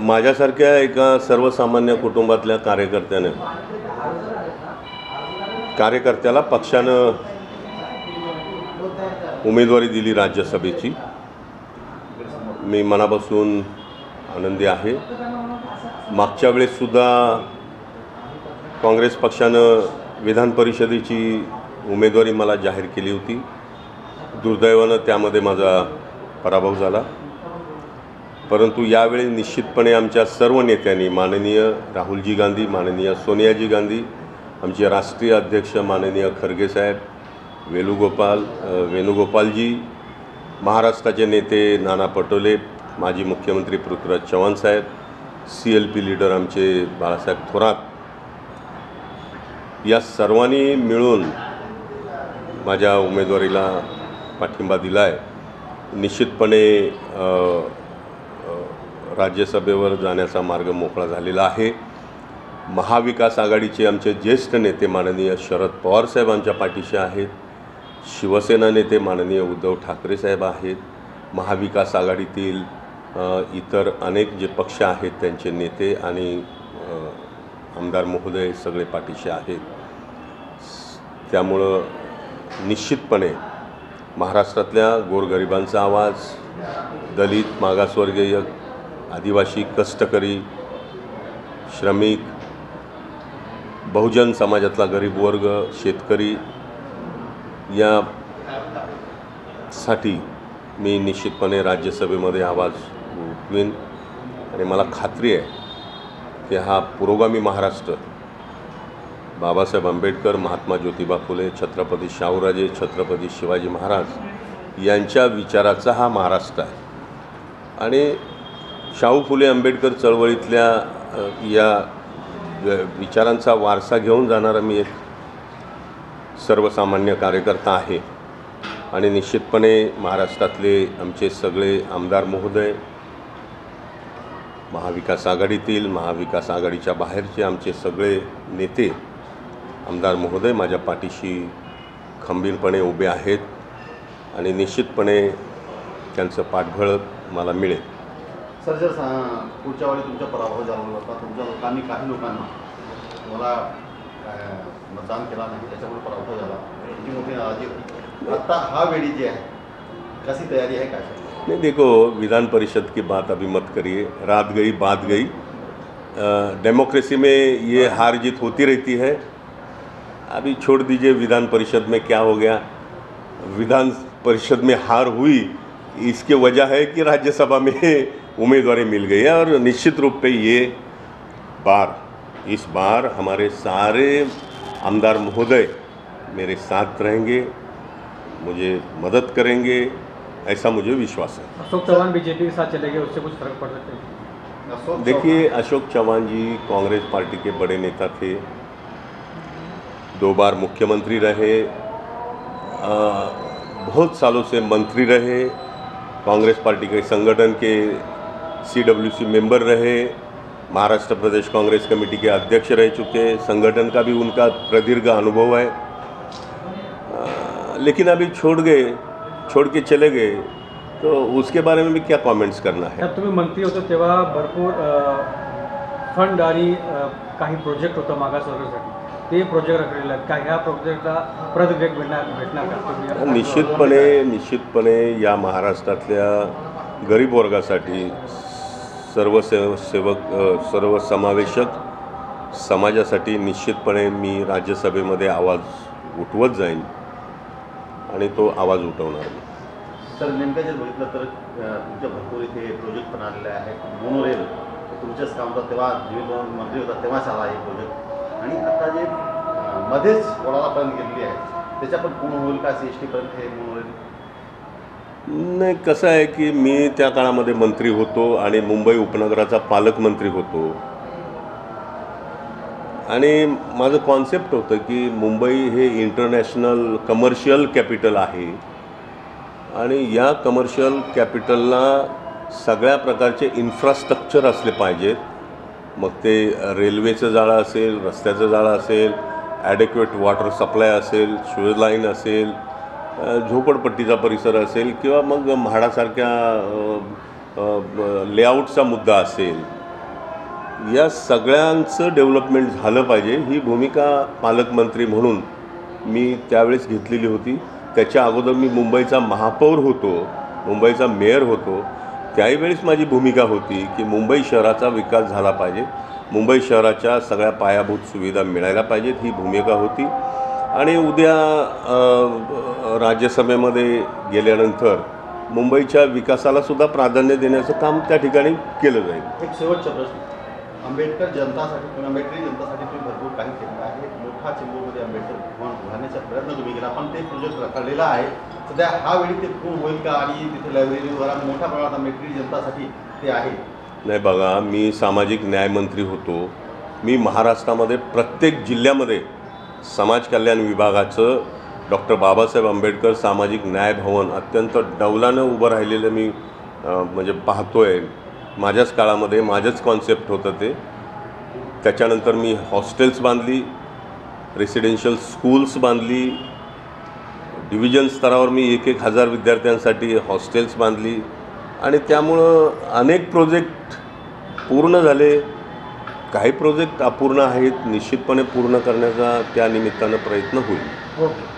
माझ्यासारख्या एका सर्वसामान्य कुटुंबातल्या कार्यकर्त्याला पक्षानं उमेदवारी दिली राज्यसभेची. मी मनापासून आनंदी आहे. मागच्या वेळेससुद्धा काँग्रेस पक्षानं विधान परिषदेची उमेदवारी मला जाहीर केली होती. दुर्दैवानं त्यामध्ये माझा पराभव झाला. परंतु यावेळी निश्चितपणे आमच्या सर्व नेत्यांनी, माननीय राहुलजी गांधी, माननीय सोनियाजी गांधी, आमचे राष्ट्रीय अध्यक्ष माननीय खरगे साहेब, वेणुगोपालजी, महाराष्ट्राचे नेते नाना पटोले, माजी मुख्यमंत्री पृथ्वीराज चव्हाण साहेब, CLP लीडर आमचे बाळासाहेब थोरात, या सर्वांनी मिळून माझ्या उमेदवारीला पाठिंबा दिला आहे. निश्चितपणे राज्यसभेवर जाण्याचा मार्ग मोकळा झालेला आहे. महाविकास आघाडीचे आमचे ज्येष्ठ नेते माननीय शरद पवार साहेब आमच्या पाठीशी आहेत. शिवसेना नेते माननीय उद्धव ठाकरे साहेब आहेत. महाविकास आघाडीतील इतर अनेक जे पक्ष आहेत त्यांचे नेते आणि आमदार महोदय सगळे पाठीशी आहेत. त्यामुळं निश्चितपणे महाराष्ट्रातल्या गोरगरिबांचा आवाज, दलित, मागासवर्गीय, आदिवासी, कष्टकरी, श्रमिक, बहुजन समाजातला गरीब वर्ग, शेतकरी यासाठी मी निश्चितपणे राज्यसभेमध्ये आवाज उठवीन. आणि मला खात्री आहे की हा पुरोगामी महाराष्ट्र बाबासाहेब आंबेडकर, महात्मा ज्योतिबा फुले, छत्रपती शाहूराजे, छत्रपती शिवाजी महाराज यांच्या विचाराचा हा महाराष्ट्र आहे. आणि शाहू फुले आंबेडकर चळवळीतल्या या विचारांचा वारसा घेऊन जाणारा मी एक सर्वसामान्य कार्यकर्ता आहे. आणि निश्चितपणे महाराष्ट्रातले आमचे सगळे आमदार महोदय, महाविकास आघाडीतील, महाविकास आघाडीच्या बाहेरचे आमचे सगळे नेते, आमदार महोदय माझ्या पाठीशी खंबीरपणे उभे आहेत. आणि निश्चितपणे त्यांचं पाठबळ मला मिळेल. सर, जर पुढच्या वेळी तुमचा पराभव झाला होता, तुमच्या लोकांनी, काही लोकांना तुम्हाला मतदान केला नाही, त्याच्यामुळे पराभव झाला, त्याची मोठी नाराजी होती. आता हा वेळी जी आहे कशी तयारी आहे काय? नहीं, देखो, विधान परिषद की बात अभी मत करिए. रात गई बात गई. डेमोक्रेसी में ये हार जीत होती रहती है. अभी छोड़ दीजिए विधान परिषद में क्या हो गया. विधान परिषद में हार हुई, इसके वजह है कि राज्यसभा में उम्मीदवारी मिल गई है. और निश्चित रूप पे इस बार हमारे सारे आमदार महोदय मेरे साथ रहेंगे, मुझे मदद करेंगे, ऐसा मुझे विश्वास है. अशोक चौहान बीजेपी के साथ चले गए, उससे कुछ फर्क पड़ सकता है? देखिए, अशोक चौहान जी कांग्रेस पार्टी के बड़े नेता थे, 2 बार मुख्यमंत्री रहे, बहुत सालों से मंत्री रहे, कांग्रेस पार्टी के संगठन के CWC मेंबर रहे, महाराष्ट्र प्रदेश कांग्रेस कमेटी के अध्यक्ष रह चुके, संगठन का भी उनका प्रदीर्घ अनुभव है. लेकिन अभी छोड़ के चले गए, तो उसके बारे में भी क्या कमेंट्स करना है. जब तुम्ही मंत्री होतो तेव्हा भरपूर फंड आणि काही प्रोजेक्ट होतं मागासवर्गासाठी, ते प्रोजेक्ट रखलेलं आहे का? ह्या प्रोजेक्टला परत वेग भेटणार का? निश्चितपणे या महाराष्ट्रातल्या गरीब वर्गासाठी सर्वसमावेशक समाजासाठी निश्चितपणे मी राज्यसभेमध्ये आवाज उठवत जाईन आणि तो आवाज उठवणार. सर, नेमकं जर बघितलं तर तुमच्या भरपूर इथे प्रोजेक्ट पण आलेले आहेत. मोनोरेल तुमच्याच काम होतं तेव्हा, जेव्हा मंत्री होता तेव्हाच आला हे प्रोजेक्ट. आणि आता जे मध्येच वडाळापर्यंत गेलेली आहे, त्याच्या पण पूर्ण होईल का CST पर्यंत हे मोनोरेल? नाही, कसं आहे की मी त्या काळामध्ये मंत्री होतो आणि मुंबई उपनगराचा पालकमंत्री होतो. आणि माझं कॉन्सेप्ट होतं की मुंबई हे इंटरनॅशनल कमर्शियल कॅपिटल आहे आणि या कमर्शियल कॅपिटलला सगळ्या प्रकारचे इन्फ्रास्ट्रक्चर असले पाहिजेत. मग ते रेल्वेचं जाळं असेल, रस्त्याचं जाळं असेल, ॲडेक्वेट वॉटर सप्लाय असेल, शुअर लाईन असेल, झोपडपट्टीचा परिसर असेल किंवा मग म्हाडासारख्या लेआउटचा मुद्दा असेल, या सगळ्यांचं डेव्हलपमेंट झालं पाहिजे ही भूमिका पालकमंत्री म्हणून मी त्यावेळेस घेतलेली होती. त्याच्या अगोदर मी मुंबईचा महापौर होतो, मुंबईचा मेयर होतो. त्याही वेळेस माझी भूमिका होती की मुंबई शहराचा विकास झाला पाहिजे, मुंबई शहराच्या सगळ्या पायाभूत सुविधा मिळायला पाहिजेत ही भूमिका होती. आणि उद्या राज्यसभेमध्ये गेल्यानंतर मुंबईच्या विकासालासुद्धा प्राधान्य देण्याचं काम त्या ठिकाणी केलं जाईल. एक शेवटचा प्रश्न, आंबेडकर जनतासाठी किंवा आंबेडकरी जनतासाठी तुम्ही भरपूर काही केलेलं आहे. मोठा चेंबूरमध्ये आंबेडकर भवन उभारण्याचा प्रयत्न तुम्ही केला, पण ते प्रोजेक्ट रखडलेला आहे. सध्या हा वेळी ते पूर्ण होईल का? आणि तिथे लायब्ररी वगैरे मोठ्या प्रमाणात आंबेडकरी जनतासाठी ते आहे. नाही बघा, मी सामाजिक न्यायमंत्री होतो. मी महाराष्ट्रामध्ये प्रत्येक जिल्ह्यामध्ये समाज कल्याण विभागाचं डॉक्टर बाबासाहेब आंबेडकर सामाजिक न्याय भवन अत्यंत डौलानं उभं राहिलेलं मी म्हणजे पाहतो आहे. माझ्याच काळामध्ये माझंच कॉन्सेप्ट होतं ते. त्याच्यानंतर मी हॉस्टेल्स बांधली, रेसिडेन्शियल स्कूल्स बांधली, डिव्हिजन स्तरावर मी 1,000 विद्यार्थ्यांसाठी हॉस्टेल्स बांधली. आणि त्यामुळं अनेक प्रोजेक्ट पूर्ण झाले, काही प्रोजेक्ट अपूर्ण आहेत. निश्चितपणे पूर्ण करण्याचा त्या निमित्तानं प्रयत्न होईल. ओके.